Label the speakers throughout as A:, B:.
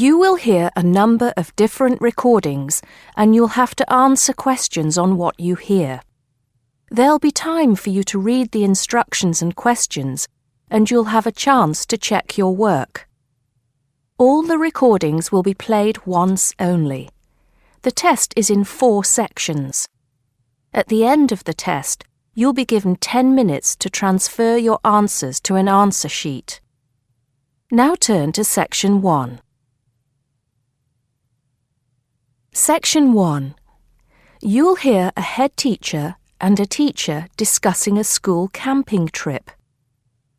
A: You will hear a number of different recordings and you'll have to answer questions on what you hear. There'll be time for you to read the instructions and questions, and you'll have a chance to check your work. All the recordings will be played once only. The test is in 4 sections. At the end of the test, you'll be given 10 minutes to transfer your answers to an answer sheet. Now turn to Section 1. Section 1. You'll hear a head teacher and a teacher discussing a school camping trip.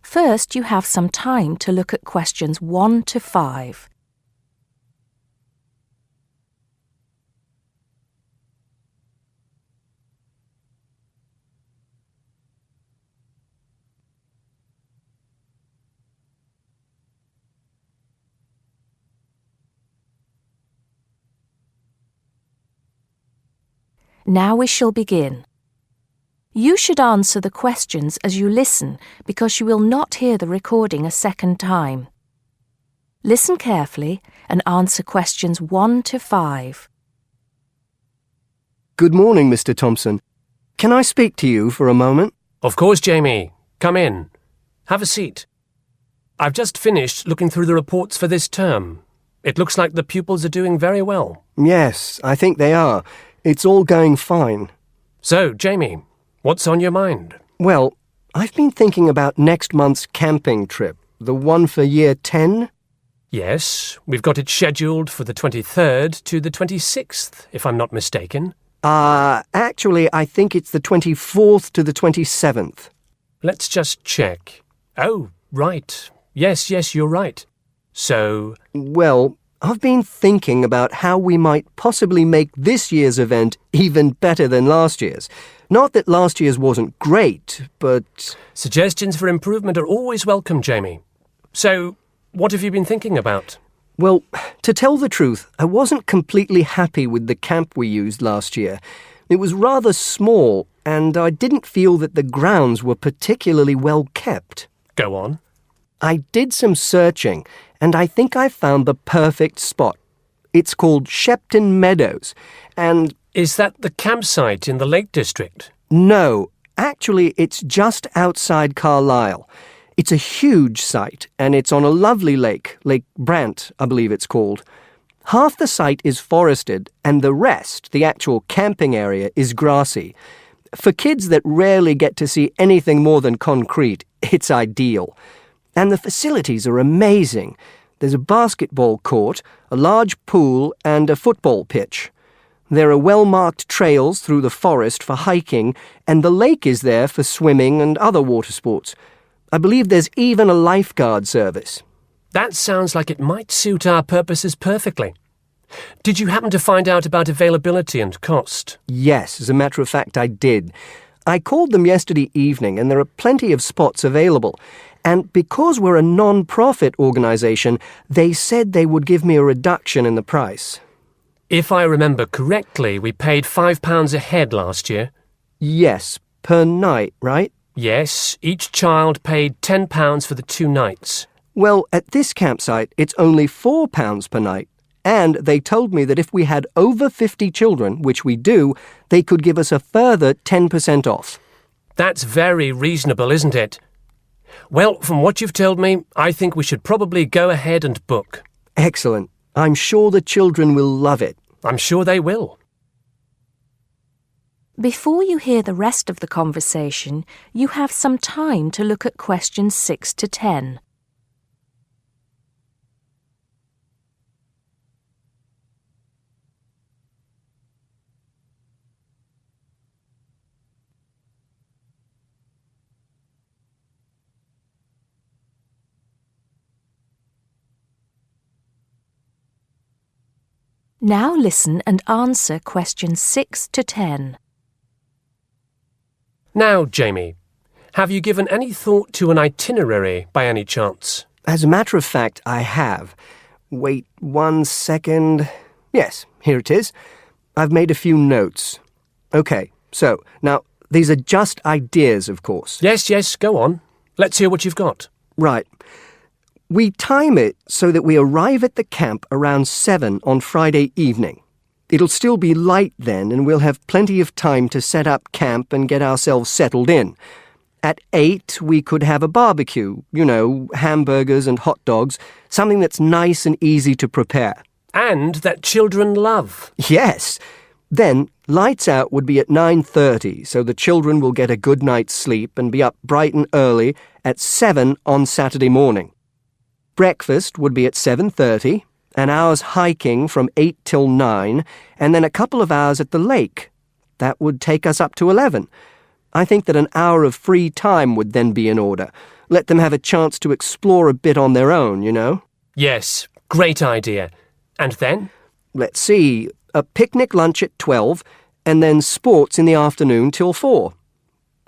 A: First, you have some time to look at questions 1 to 5. Now we shall begin. You should answer the questions as you listen because you will not hear the recording a second time. Listen carefully and answer questions 1 to 5.
B: Good morning, Mr. Thompson. Can I speak to you for a moment?
C: Of course, Jamie. Come in. Have a seat. I've just finished looking through the reports for this term. It looks like the pupils are doing very well.
B: Yes, I think they are. It's all going fine.
C: So, Jamie, what's on your mind?
B: Well, I've been thinking about next month's camping trip, the one for Year 10.
C: Yes, we've got it scheduled for the 23rd to the 26th, if I'm not mistaken.
B: Actually, I think it's the 24th to the 27th.
C: Let's just check. Oh, right. Yes, you're right. So...
B: Well, I've been thinking about how we might possibly make this year's event even better than last year's. Not that last year's wasn't great, but...
C: Suggestions for improvement are always welcome, Jamie. So, what have you been thinking about?
B: Well, to tell the truth, I wasn't completely happy with the camp we used last year. It was rather small, and I didn't feel that the grounds were particularly well kept.
C: Go on.
B: I did some searching, and I think I found the perfect spot. It's called Shepton Meadows, and...
C: Is that the campsite in the Lake District?
B: No, actually it's just outside Carlisle. It's a huge site, and it's on a lovely lake, Lake Brant, I believe it's called. Half the site is forested, and the rest, the actual camping area, is grassy. For kids that rarely get to see anything more than concrete, it's ideal. And the facilities are amazing. There's a basketball court, a large pool, and a football pitch. There are well-marked trails through the forest for hiking, and the lake is there for swimming and other water sports. I believe there's even a lifeguard service.
C: That sounds like it might suit our purposes perfectly. Did you happen to find out about availability and cost?
B: Yes, as a matter of fact, I did. I called them yesterday evening, and there are plenty of spots available. And because we're a non-profit organisation, they said they would give me a reduction in the price.
C: If I remember correctly, we paid £5 a head last year.
B: Yes, per night, right?
C: Yes, each child paid £10 for the 2 nights.
B: Well, at this campsite, it's only £4 per night. And they told me that if we had over 50 children, which we do, they could give us a further 10% off.
C: That's very reasonable, isn't it? Well, from what you've told me, I think we should probably go ahead and book.
B: Excellent. I'm sure the children will love it.
C: I'm sure they will.
A: Before you hear the rest of the conversation, you have some time to look at questions 6 to 10. Now listen and answer questions 6 to 10.
C: Now, Jamie, have you given any thought to an itinerary by any chance?
B: As a matter of fact, I have. Wait 1 second. Yes, here it is. I've made a few notes. Okay, so, now, these are just ideas, of course.
C: Yes, go on. Let's hear what you've got.
B: Right. We time it so that we arrive at the camp around 7 on Friday evening. It'll still be light then, and we'll have plenty of time to set up camp and get ourselves settled in. At 8, we could have a barbecue, hamburgers and hot dogs, something that's nice and easy to prepare.
C: And that children love.
B: Yes. Then, lights out would be at 9:30, so the children will get a good night's sleep and be up bright and early at 7 on Saturday morning. Breakfast would be at 7:30, an hour's hiking from 8 till 9, and then a couple of hours at the lake. That would take us up to 11. I think that an hour of free time would then be in order. Let them have a chance to explore a bit on their own,
C: Yes, great idea. And then?
B: Let's see, a picnic lunch at 12, and then sports in the afternoon till 4.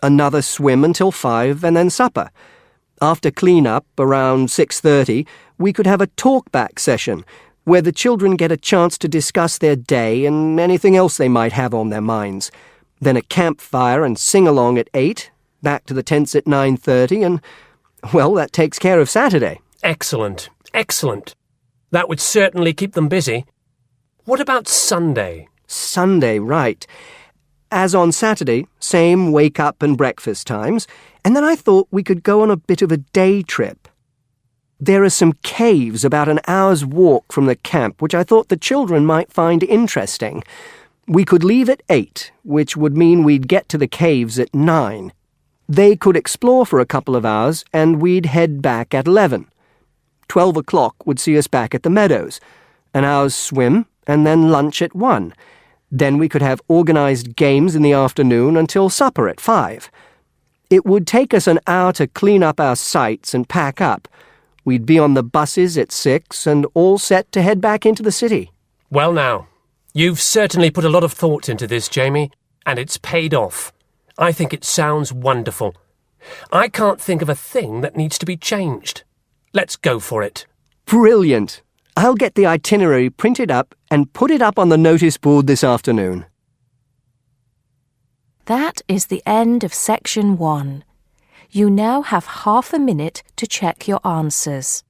B: Another swim until 5, and then supper. After clean-up, around 6:30, we could have a talk-back session, where the children get a chance to discuss their day and anything else they might have on their minds. Then a campfire and sing-along at 8, back to the tents at 9:30, and, well, that takes care of Saturday.
C: Excellent, excellent. That would certainly keep them busy. What about Sunday?
B: Sunday, right. As on Saturday, same wake-up and breakfast times, and then I thought we could go on a bit of a day trip. There are some caves about an hour's walk from the camp, which I thought the children might find interesting. We could leave at 8, which would mean we'd get to the caves at 9. They could explore for a couple of hours, and we'd head back at 11. 12 o'clock would see us back at the meadows. An hour's swim, and then lunch at 1. Then we could have organized games in the afternoon until supper at 5. It would take us an hour to clean up our sites and pack up. We'd be on the buses at 6 and all set to head back into the city.
C: Well now, you've certainly put a lot of thought into this, Jamie, and it's paid off. I think it sounds wonderful. I can't think of a thing that needs to be changed. Let's go for it.
B: Brilliant. I'll get the itinerary printed up and put it up on the notice board this afternoon.
A: That is the end of section 1. You now have half a minute to check your answers.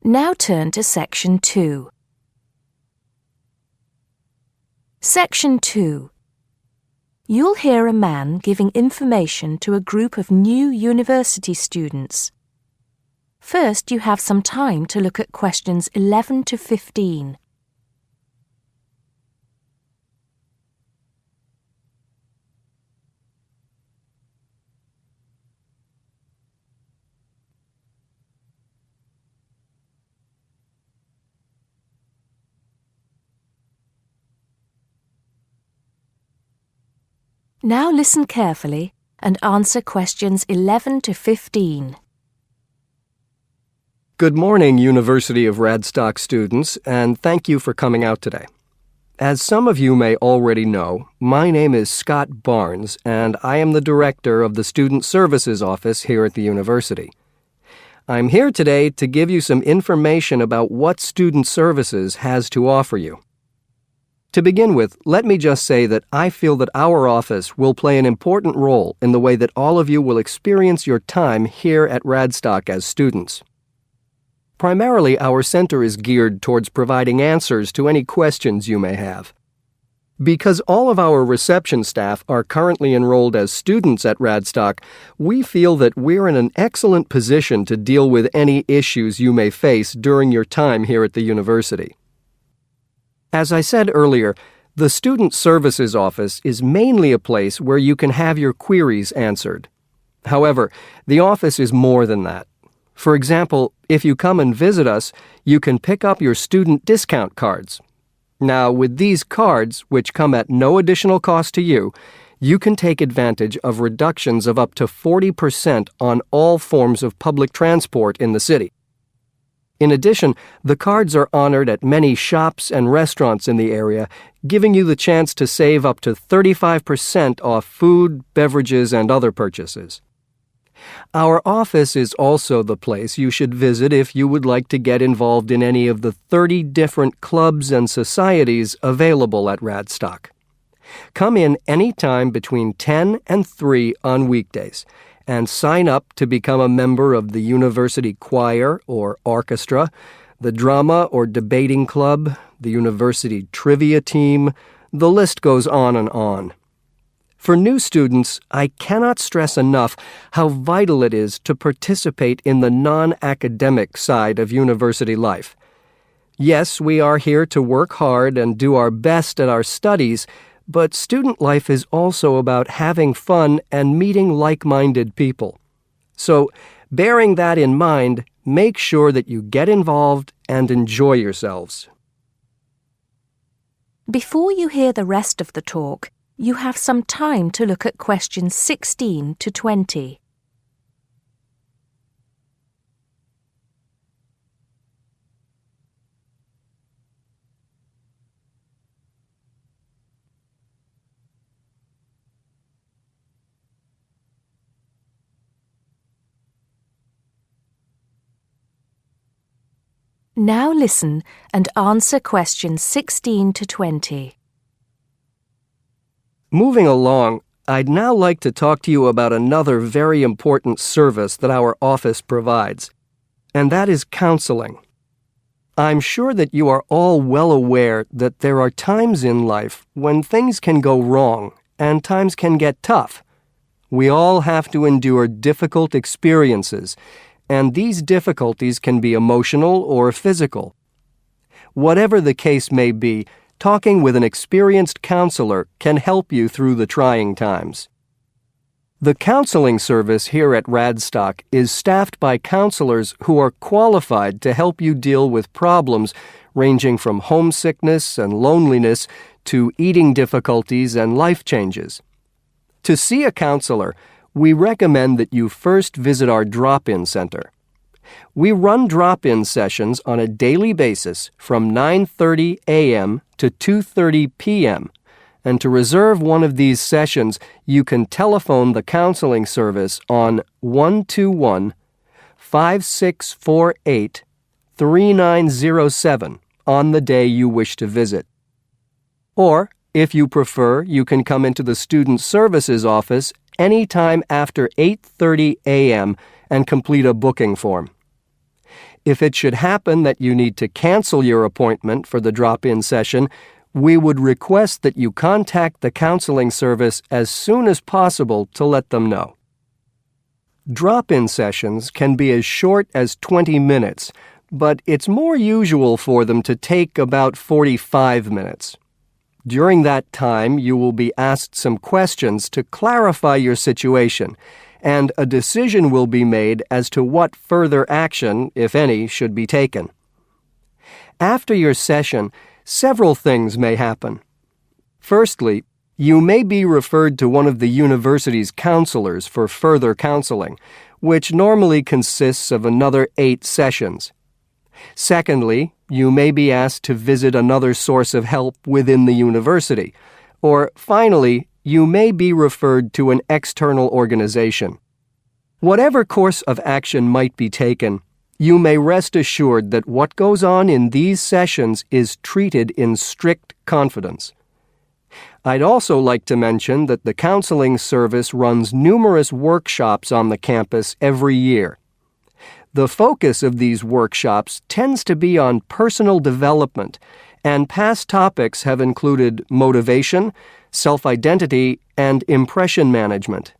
A: Now turn to Section 2. Section 2. You'll hear a man giving information to a group of new university students. First, you have some time to look at questions 11 to 15. Now listen carefully and answer questions 11 to 15.
B: Good morning, University of Radstock students, and thank you for coming out today. As some of you may already know, my name is Scott Barnes, and I am the director of the Student Services Office here at the university. I'm here today to give you some information about what Student Services has to offer you. To begin with, let me just say that I feel that our office will play an important role in the way that all of you will experience your time here at Radstock as students. Primarily, our center is geared towards providing answers to any questions you may have. Because all of our reception staff are currently enrolled as students at Radstock, we feel that we're in an excellent position to deal with any issues you may face during your time here at the university. As I said earlier, the Student Services Office is mainly a place where you can have your queries answered. However, the office is more than that. For example, if you come and visit us, you can pick up your student discount cards. Now, with these cards, which come at no additional cost to you, you can take advantage of reductions of up to 40% on all forms of public transport in the city. In addition, the cards are honored at many shops and restaurants in the area, giving you the chance to save up to 35% off food, beverages, and other purchases. Our office is also the place you should visit if you would like to get involved in any of the 30 different clubs and societies available at Radstock. Come in any time between 10 and 3 on weekdays and sign up to become a member of the university choir or orchestra, the drama or debating club, the university trivia team. The list goes on and on. For new students, I cannot stress enough how vital it is to participate in the non-academic side of university life. Yes, we are here to work hard and do our best at our studies, but student life is also about having fun and meeting like-minded people. So, bearing that in mind, make sure that you get involved and enjoy yourselves.
A: Before you hear the rest of the talk, you have some time to look at questions 16 to 20. Now listen and answer questions 16 to 20.
B: Moving along, I'd now like to talk to you about another very important service that our office provides, and that is counseling. I'm sure that you are all well aware that there are times in life when things can go wrong and times can get tough. We all have to endure difficult experiences, and these difficulties can be emotional or physical. Whatever the case may be, talking with an experienced counselor can help you through the trying times. The counseling service here at Radstock is staffed by counselors who are qualified to help you deal with problems ranging from homesickness and loneliness to eating difficulties and life changes. To see a counselor, we recommend that you first visit our drop-in center. We run drop-in sessions on a daily basis from 9:30 a.m. to 2:30 p.m., and to reserve one of these sessions, you can telephone the counseling service on 121-5648-3907 on the day you wish to visit. Or, if you prefer, you can come into the Student Services office anytime after 8:30 a.m. and complete a booking form. If it should happen that you need to cancel your appointment for the drop-in session, we would request that you contact the counseling service as soon as possible to let them know. Drop-in sessions can be as short as 20 minutes, but it's more usual for them to take about 45 minutes. During that time, you will be asked some questions to clarify your situation, and a decision will be made as to what further action, if any, should be taken. After your session, several things may happen. Firstly, you may be referred to one of the university's counselors for further counseling, which normally consists of another 8 sessions. Secondly, you may be asked to visit another source of help within the university. Or finally, you may be referred to an external organization. Whatever course of action might be taken, you may rest assured that what goes on in these sessions is treated in strict confidence. I'd also like to mention that the counseling service runs numerous workshops on the campus every year. The focus of these workshops tends to be on personal development, and past topics have included motivation, self-identity, and impression management.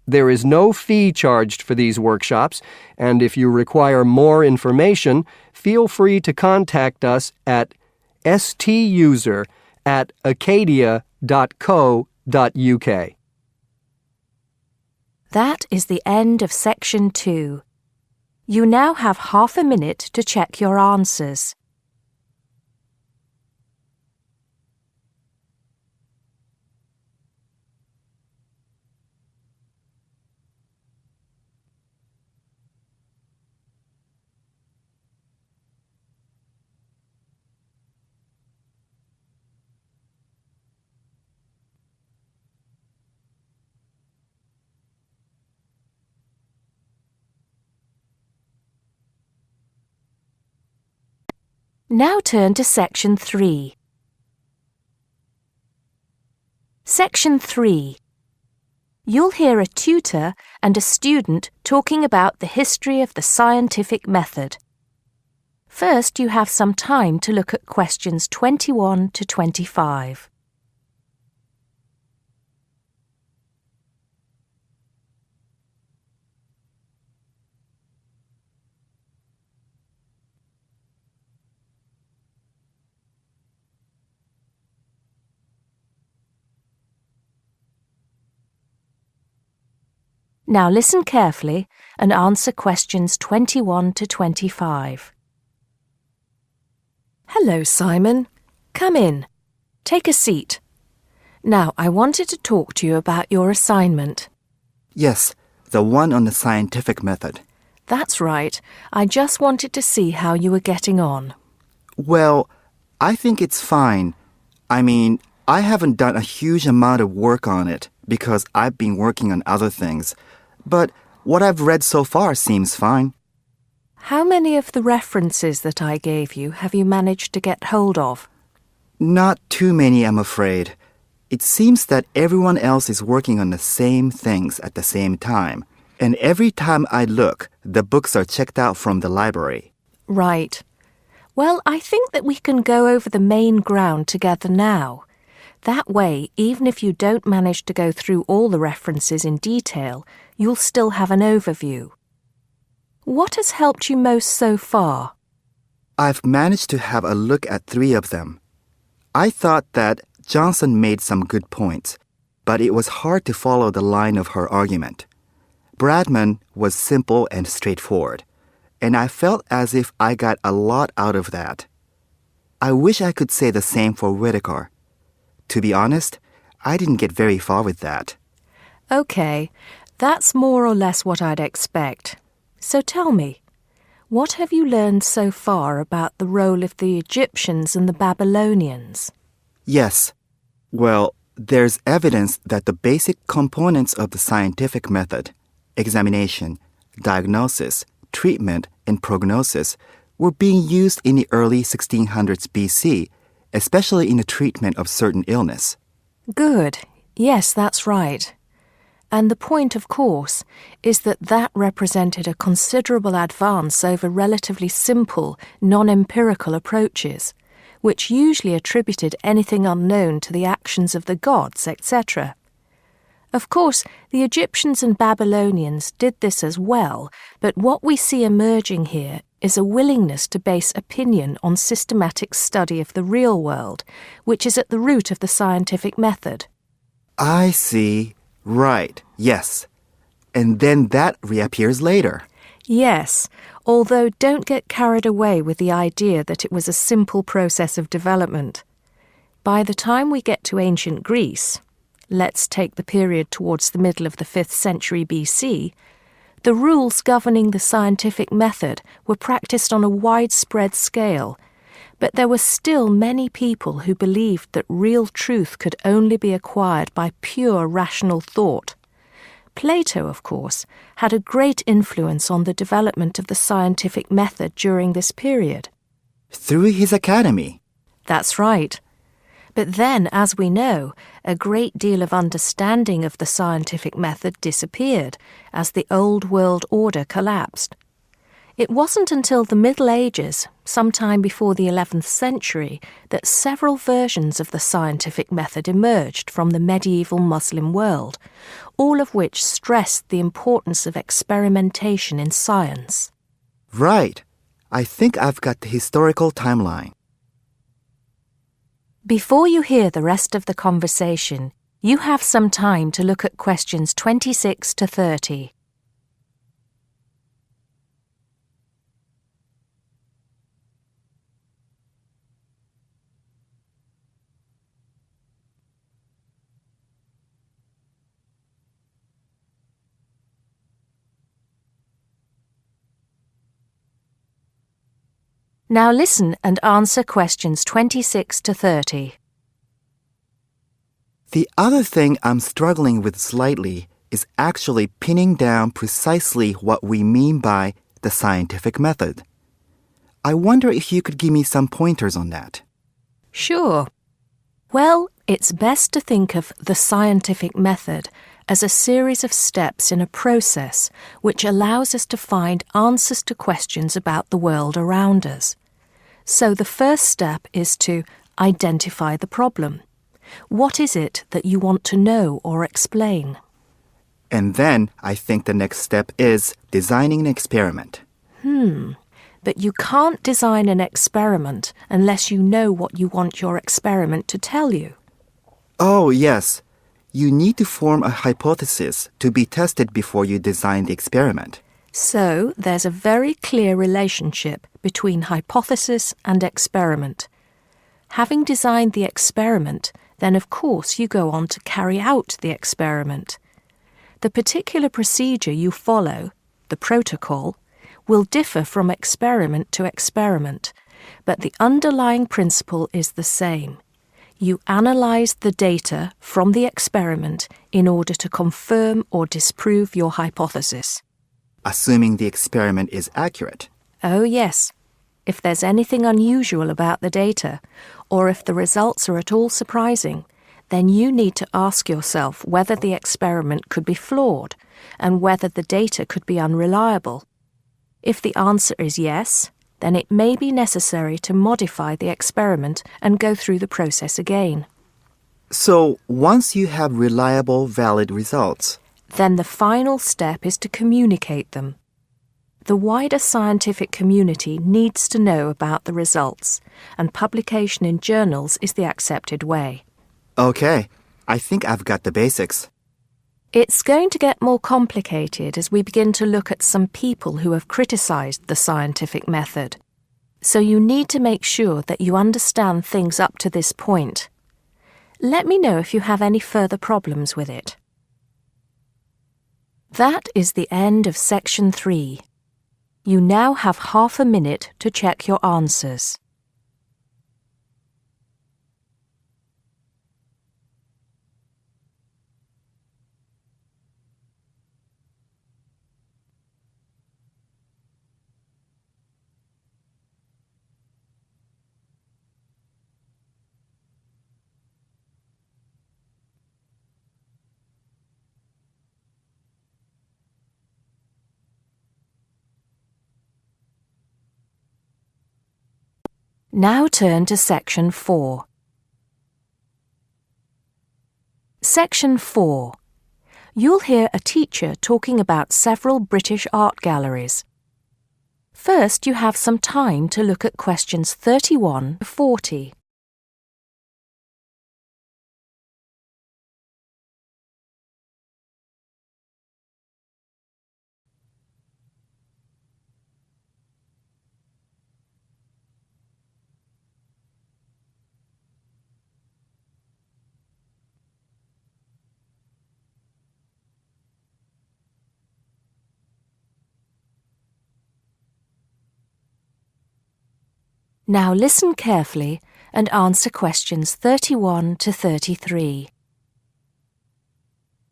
B: There is no fee charged for these workshops, and if you require more information, feel free to contact us at stuser@acadia.co.uk.
A: That is the end of section 2. You now have half a minute to check your answers. Now turn to Section 3. Section 3. You'll hear a tutor and a student talking about the history of the scientific method. First, you have some time to look at questions 21 to 25. Now listen carefully and answer questions 21 to 25. Hello, Simon. Come in. Take a seat. Now, I wanted to talk to you about your assignment.
D: Yes, the one on the scientific method.
A: That's right. I just wanted to see how you were getting on.
D: Well, I think it's fine. I mean, I haven't done a huge amount of work on it because I've been working on other things. But what I've read so far seems fine.
A: How many of the references that I gave you have you managed to get hold of?
D: Not too many, I'm afraid. It seems that everyone else is working on the same things at the same time. And every time I look, the books are checked out from the library.
A: Right. Well, I think that we can go over the main ground together now. That way, even if you don't manage to go through all the references in detail, you'll still have an overview. What has helped you most so far?
D: I've managed to have a look at 3 of them. I thought that Johnson made some good points, but it was hard to follow the line of her argument. Bradman was simple and straightforward, and I felt as if I got a lot out of that. I wish I could say the same for Whittaker. To be honest, I didn't get very far with that.
A: Okay, that's more or less what I'd expect. So tell me, what have you learned so far about the role of the Egyptians and the Babylonians?
D: Yes. Well, there's evidence that the basic components of the scientific method, examination, diagnosis, treatment, and prognosis, were being used in the early 1600s BC, especially in the treatment of certain illness.
A: Good. Yes, that's right. And the point, of course, is that represented a considerable advance over relatively simple, non-empirical approaches, which usually attributed anything unknown to the actions of the gods, etc. Of course, the Egyptians and Babylonians did this as well, but what we see emerging here is a willingness to base opinion on systematic study of the real world, which is at the root of the scientific method.
D: I see. Right, yes. And then that reappears later.
A: Yes, although don't get carried away with the idea that it was a simple process of development. By the time we get to ancient Greece, let's take the period towards the middle of the 5th century BC, the rules governing the scientific method were practiced on a widespread scale, but there were still many people who believed that real truth could only be acquired by pure rational thought. Plato, of course, had a great influence on the development of the scientific method during this period.
D: Through his academy.
A: That's right. But then, as we know, a great deal of understanding of the scientific method disappeared as the old world order collapsed. It wasn't until the Middle Ages, sometime before the 11th century, that several versions of the scientific method emerged from the medieval Muslim world, all of which stressed the importance of experimentation in science.
D: Right. I think I've got the historical timeline.
A: Before you hear the rest of the conversation, you have some time to look at questions 26 to 30. Now listen and answer questions 26 to 30.
D: The other thing I'm struggling with slightly is actually pinning down precisely what we mean by the scientific method. I wonder if you could give me some pointers on that.
A: Sure. Well, it's best to think of the scientific method as a series of steps in a process which allows us to find answers to questions about the world around us. So the first step is to identify the problem. What is it that you want to know or explain?
D: And then I think the next step is designing an experiment.
A: But you can't design an experiment unless you know what you want your experiment to tell you.
D: Oh, yes. You need to form a hypothesis to be tested before you design the experiment.
A: So there's a very clear relationship between hypothesis and experiment. Having designed the experiment, then of course you go on to carry out the experiment. The particular procedure you follow, the protocol, will differ from experiment to experiment, but the underlying principle is the same. You analyze the data from the experiment in order to confirm or disprove your hypothesis.
D: Assuming the experiment is accurate.
A: Oh, yes. If there's anything unusual about the data, or if the results are at all surprising, then you need to ask yourself whether the experiment could be flawed and whether the data could be unreliable. If the answer is yes, then it may be necessary to modify the experiment and go through the process again.
D: So, once you have reliable, valid results,
A: then the final step is to communicate them. The wider scientific community needs to know about the results, and publication in journals is the accepted way.
D: Okay, I think I've got the basics.
A: It's going to get more complicated as we begin to look at some people who have criticized the scientific method. So you need to make sure that you understand things up to this point. Let me know if you have any further problems with it. That is the end of section 3. You now have half a minute to check your answers. Now turn to Section 4. Section 4. You'll hear a teacher talking about several British art galleries. First, you have some time to look at questions 31 to 40. Now listen carefully and answer questions 31 to 33.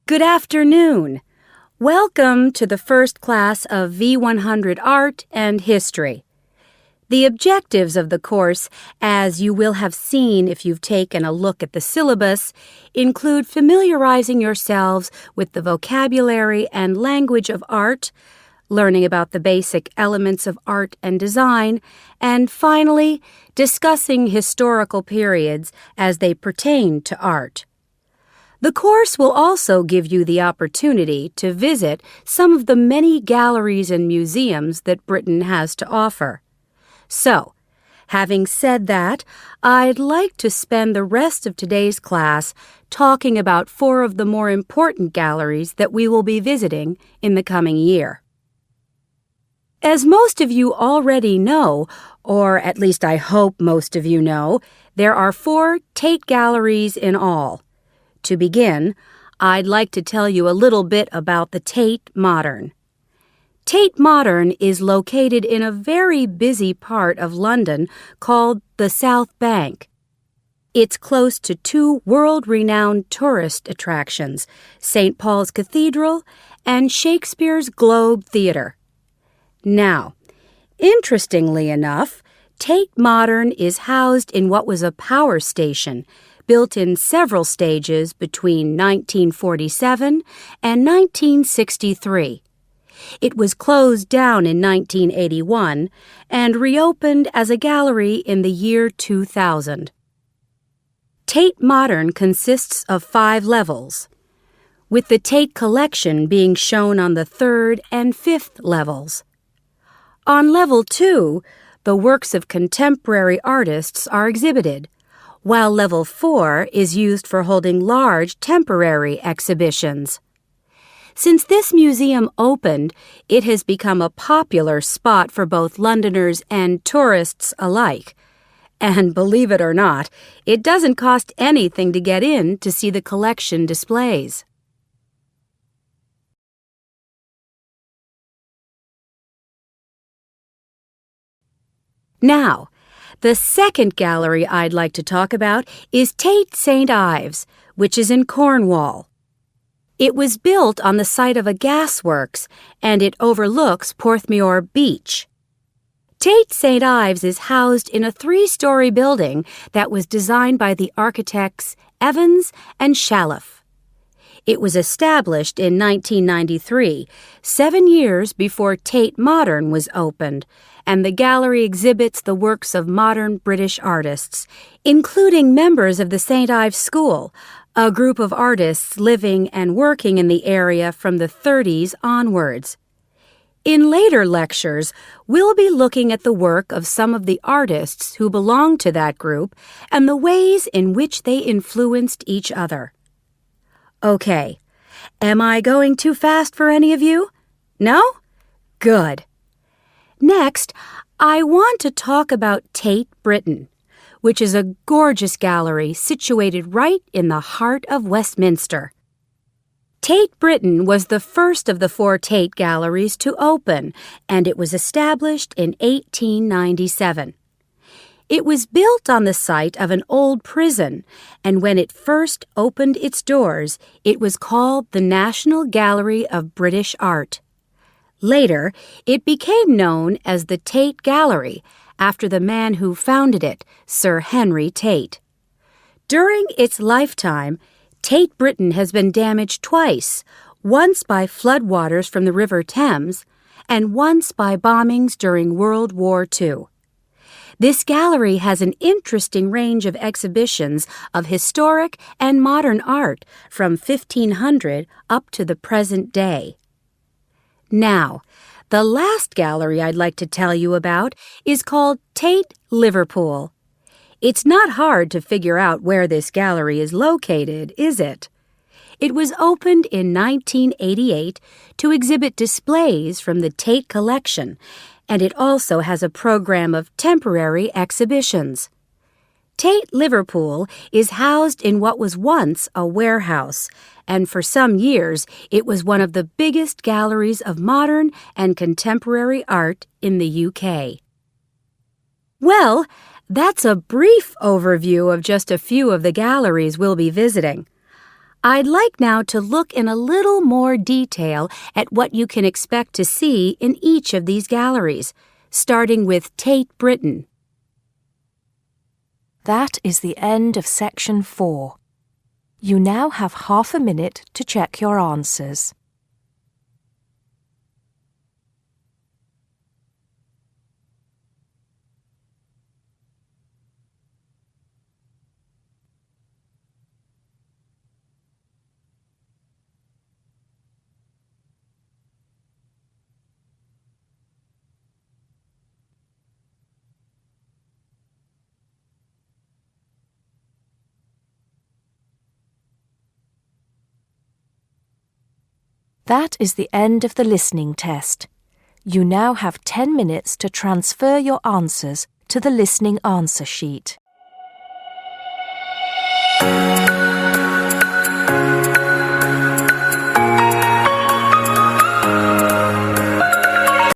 E: Good afternoon. Welcome to the first class of V100 Art and History. The objectives of the course, as you will have seen if you've taken a look at the syllabus, include familiarizing yourselves with the vocabulary and language of art, learning about the basic elements of art and design, and finally, discussing historical periods as they pertain to art. The course will also give you the opportunity to visit some of the many galleries and museums that Britain has to offer. So, having said that, I'd like to spend the rest of today's class talking about 4 of the more important galleries that we will be visiting in the coming year. As most of you already know, or at least I hope most of you know, there are 4 Tate galleries in all. To begin, I'd like to tell you a little bit about the Tate Modern. Tate Modern is located in a very busy part of London called the South Bank. It's close to 2 world-renowned tourist attractions, St. Paul's Cathedral and Shakespeare's Globe Theatre. Now, Interestingly enough, Tate Modern is housed in what was a power station built in several stages between 1947 and 1963. It was closed down in 1981 and reopened as a gallery in the year 2000. Tate Modern consists of 5 levels, with the Tate collection being shown on the 3rd and 5th levels. On level 2, the works of contemporary artists are exhibited, while level 4 is used for holding large temporary exhibitions. Since this museum opened, it has become a popular spot for both Londoners and tourists alike. And believe it or not, it doesn't cost anything to get in to see the collection displays. Now, the second gallery I'd like to talk about is Tate St. Ives, which is in Cornwall. It was built on the site of a gasworks, and it overlooks Porthmeor Beach. Tate St. Ives is housed in a 3-story building that was designed by the architects Evans and Shalliff. It was established in 1993, 7 years before Tate Modern was opened, and the gallery exhibits the works of modern British artists, including members of the St. Ives School, a group of artists living and working in the area from the 30s onwards. In later lectures, we'll be looking at the work of some of the artists who belong to that group and the ways in which they influenced each other. Okay, am I going too fast for any of you? No? Good. Next, I want to talk about Tate Britain, which is a gorgeous gallery situated right in the heart of Westminster. Tate Britain was the first of the 4 Tate galleries to open, and it was established in 1897. It was built on the site of an old prison, and when it first opened its doors, it was called the National Gallery of British Art. Later, it became known as the Tate Gallery, after the man who founded it, Sir Henry Tate. During its lifetime, Tate Britain has been damaged twice, once by floodwaters from the River Thames and once by bombings during World War II. This gallery has an interesting range of exhibitions of historic and modern art from 1500 up to the present day. Now, the last gallery I'd like to tell you about is called Tate Liverpool. It's not hard to figure out where this gallery is located, is it? It was opened in 1988 to exhibit displays from the Tate collection, and it also has a program of temporary exhibitions. Tate Liverpool is housed in what was once a warehouse, and for some years it was one of the biggest galleries of modern and contemporary art in the UK. Well, that's a brief overview of just a few of the galleries we'll be visiting. I'd like now to look in a little more detail at what you can expect to see in each of these galleries, starting with Tate Britain.
A: That is the end of section 4. You now have half a minute to check your answers. That is the end of the listening test. You now have 10 minutes to transfer your answers to the listening answer sheet.